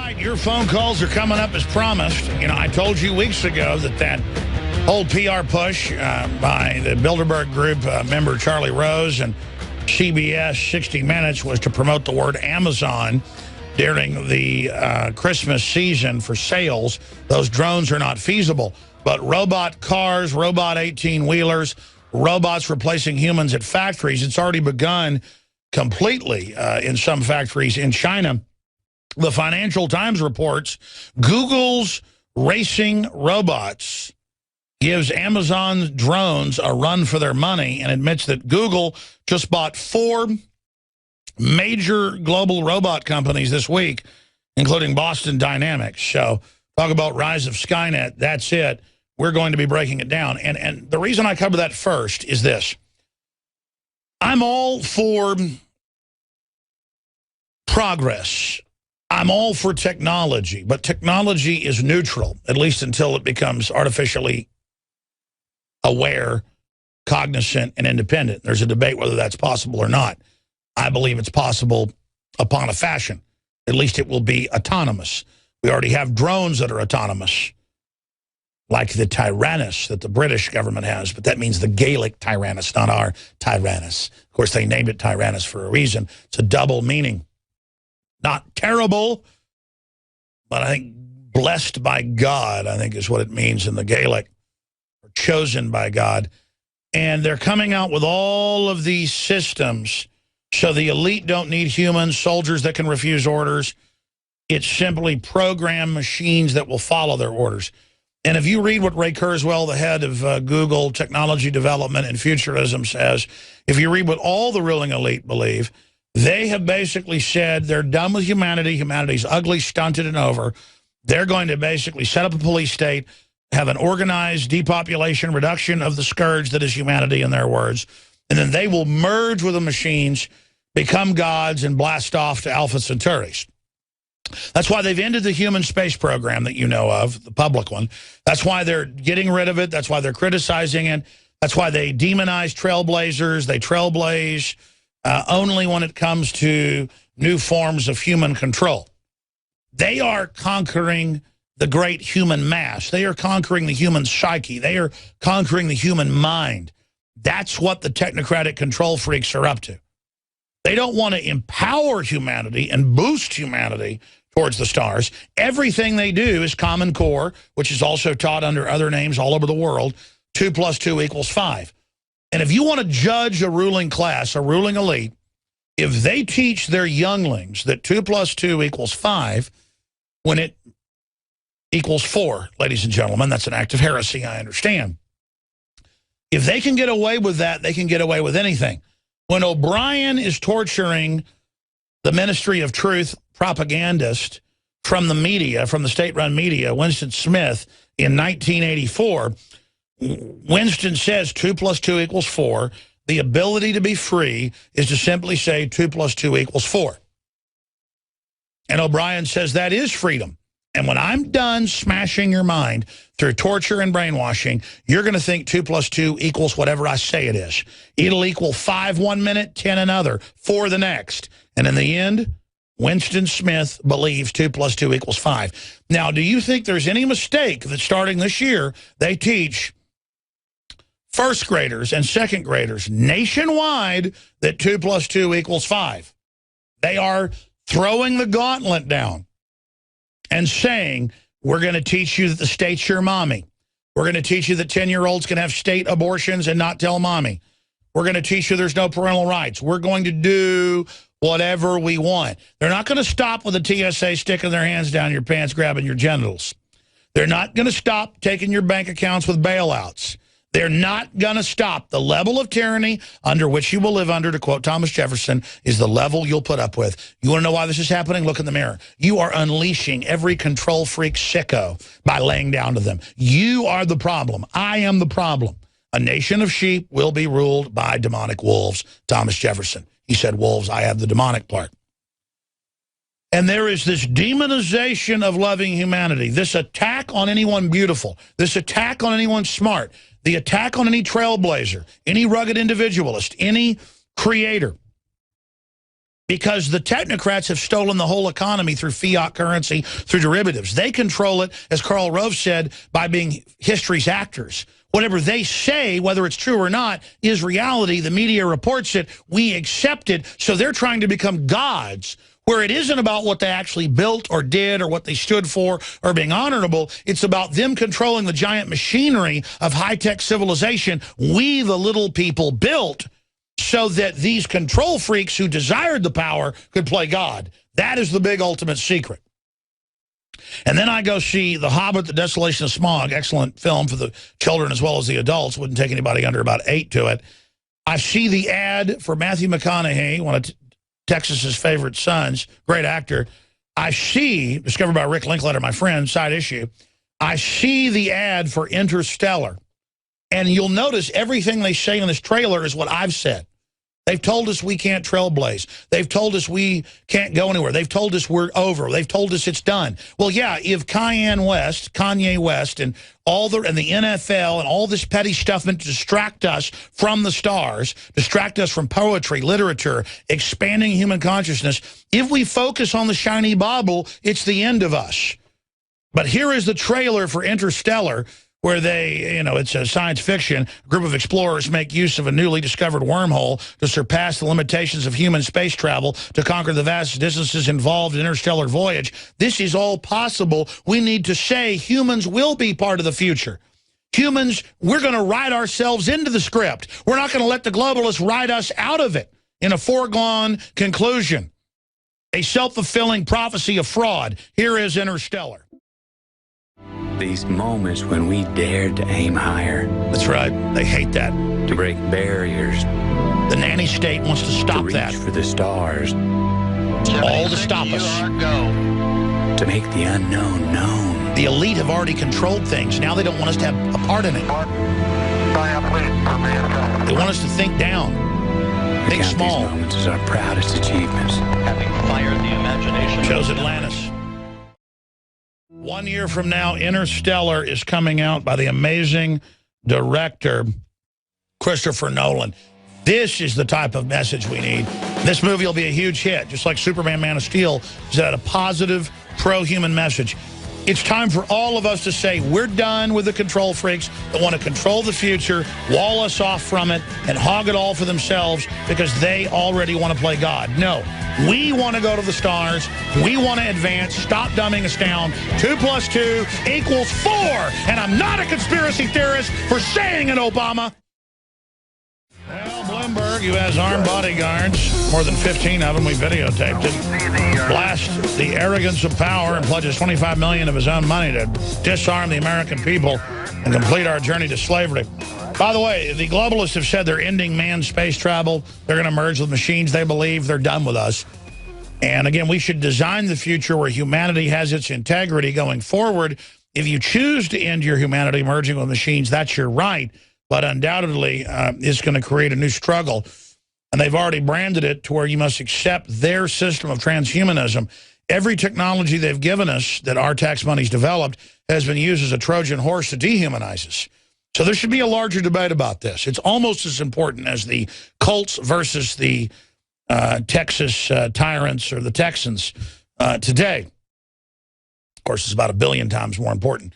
right, your phone calls are coming up as promised. You know, I told you weeks ago that whole PR push by the Bilderberg Group member Charlie Rose and CBS 60 Minutes was to promote the word Amazon during the Christmas season for sales. Those drones are not feasible. But robot cars, robot 18-wheelers, robots replacing humans at factories, it's already begun completely in some factories in China. The Financial Times reports Google's racing robots gives Amazon drones a run for their money and admits that Google just bought 4 major global robot companies this week, including Boston Dynamics. So talk about rise of Skynet. That's it. We're going to be breaking it down. And the reason I cover that first is this. I'm all for progress. I'm all for technology, but technology is neutral, at least until it becomes artificially aware, cognizant, and independent. There's a debate whether that's possible or not. I believe it's possible upon a fashion. At least it will be autonomous. We already have drones that are autonomous, like the Tyrannus that the British government has, but that means the Gaelic Tyrannus, not our Tyrannus. Of course, they named it Tyrannus for a reason. It's a double meaning. Not terrible, but I think blessed by God, I think is what it means in the Gaelic, or chosen by God. And they're coming out with all of these systems so the elite don't need humans, soldiers that can refuse orders. It's simply programmed machines that will follow their orders. And if you read what Ray Kurzweil, the head of Google Technology Development and Futurism, says, if you read what all the ruling elite believe, they have basically said they're done with humanity. Humanity's ugly, stunted, and over. They're going to basically set up a police state, have an organized depopulation, reduction of the scourge that is humanity, in their words, and then they will merge with the machines, become gods, and blast off to Alpha Centauris. That's why they've ended the human space program that you know of, the public one. That's why they're getting rid of it. That's why they're criticizing it. That's why they demonize trailblazers. They trailblaze only when it comes to new forms of human control. They are conquering the great human mass. They are conquering the human psyche. They are conquering the human mind. That's what the technocratic control freaks are up to. They don't want to empower humanity and boost humanity towards the stars. Everything they do is Common Core, which is also taught under other names all over the world. 2 + 2 = 5. And if you want to judge a ruling class, a ruling elite, if they teach their younglings that 2 + 2 = 5, when it equals 4, ladies and gentlemen, that's an act of heresy, I understand. If they can get away with that, they can get away with anything. When O'Brien is torturing the Ministry of Truth propagandist from the media, from the state-run media, Winston Smith, in 1984, Winston says 2 + 2 = 4. The ability to be free is to simply say 2 + 2 = 4. And O'Brien says that is freedom. And when I'm done smashing your mind through torture and brainwashing, you're going to think 2 + 2 = whatever I say it is. It'll equal 5 one minute, 10 another, 4 the next. And in the end, Winston Smith believes 2 + 2 = 5. Now, do you think there's any mistake that starting this year, they teach first graders and second graders nationwide that 2 + 2 = 5? They are throwing the gauntlet down and saying, we're going to teach you that the state's your mommy. We're going to teach you that 10-year-olds can have state abortions and not tell mommy. We're going to teach you there's no parental rights. We're going to do whatever we want. They're not going to stop with the TSA sticking their hands down your pants, grabbing your genitals. They're not going to stop taking your bank accounts with bailouts. They're not going to stop. The level of tyranny under which you will live under, to quote Thomas Jefferson, is the level you'll put up with. You want to know why this is happening? Look in the mirror. You are unleashing every control freak sicko by laying down to them. You are the problem. I am the problem. A nation of sheep will be ruled by demonic wolves. Thomas Jefferson. He said wolves. I have the demonic part. And there is this demonization of loving humanity, this attack on anyone beautiful, this attack on anyone smart, the attack on any trailblazer, any rugged individualist, any creator. because the technocrats have stolen the whole economy through fiat currency, through derivatives. They control it, as Karl Rove said, by being history's actors. Whatever they say, whether it's true or not, is reality. The media reports it. We accept it. So they're trying to become gods, where it isn't about what they actually built or did or what they stood for or being honorable. It's about them controlling the giant machinery of high-tech civilization we, the little people, built, so that these control freaks who desired the power could play God. That is the big ultimate secret. And then I go see The Hobbit, The Desolation of Smaug, excellent film for the children as well as the adults. Wouldn't take anybody under about 8 to it. I see the ad for Matthew McConaughey, one of Texas's favorite sons, great actor. I see, discovered by Rick Linklater, my friend, side issue, I see the ad for Interstellar. And you'll notice everything they say in this trailer is what I've said. They've told us we can't trailblaze. They've told us we can't go anywhere. They've told us we're over. They've told us it's done. Well, yeah, if Kanye West, and the NFL and all this petty stuff meant to distract us from the stars, distract us from poetry, literature, expanding human consciousness, if we focus on the shiny bauble, it's the end of us. But here is the trailer for Interstellar, where they, it's a science fiction. A group of explorers make use of a newly discovered wormhole to surpass the limitations of human space travel to conquer the vast distances involved in interstellar voyage. This is all possible. We need to say humans will be part of the future. Humans, we're going to write ourselves into the script. We're not going to let the globalists write us out of it in a foregone conclusion. A self-fulfilling prophecy of fraud. Here is Interstellar. These moments when we dared to aim higher. That's right. They hate that. To break barriers. The nanny state wants to stop that. To reach for the stars. All to stop us. To make the unknown known. The elite have already controlled things. Now they don't want us to have a part in it. They want us to think down. Think small. These moments as our proudest achievements. Having fired the imagination. Chose Atlantis. 1 year from now, Interstellar is coming out by the amazing director, Christopher Nolan. This is the type of message we need. This movie will be a huge hit, just like Superman, Man of Steel. It's had a positive, pro-human message. It's time for all of us to say we're done with the control freaks that want to control the future, wall us off from it, and hog it all for themselves because they already want to play God. No, we want to go to the stars. We want to advance. Stop dumbing us down. 2 + 2 = 4. And I'm not a conspiracy theorist for saying it, Obama. Well, Bloomberg, who has armed bodyguards, more than 15 of them, we videotaped it, blast the arrogance of power and pledges $25 million of his own money to disarm the American people and complete our journey to slavery. By the way, the globalists have said they're ending manned space travel. They're going to merge with machines. They believe they're done with us. And again, we should design the future where humanity has its integrity going forward. If you choose to end your humanity merging with machines, that's your right. But undoubtedly, it's going to create a new struggle. And they've already branded it to where you must accept their system of transhumanism. Every technology they've given us that our tax money's developed has been used as a Trojan horse to dehumanize us. So there should be a larger debate about this. It's almost as important as the cults versus the Texas tyrants or the Texans today. Of course, it's about 1 billion times more important.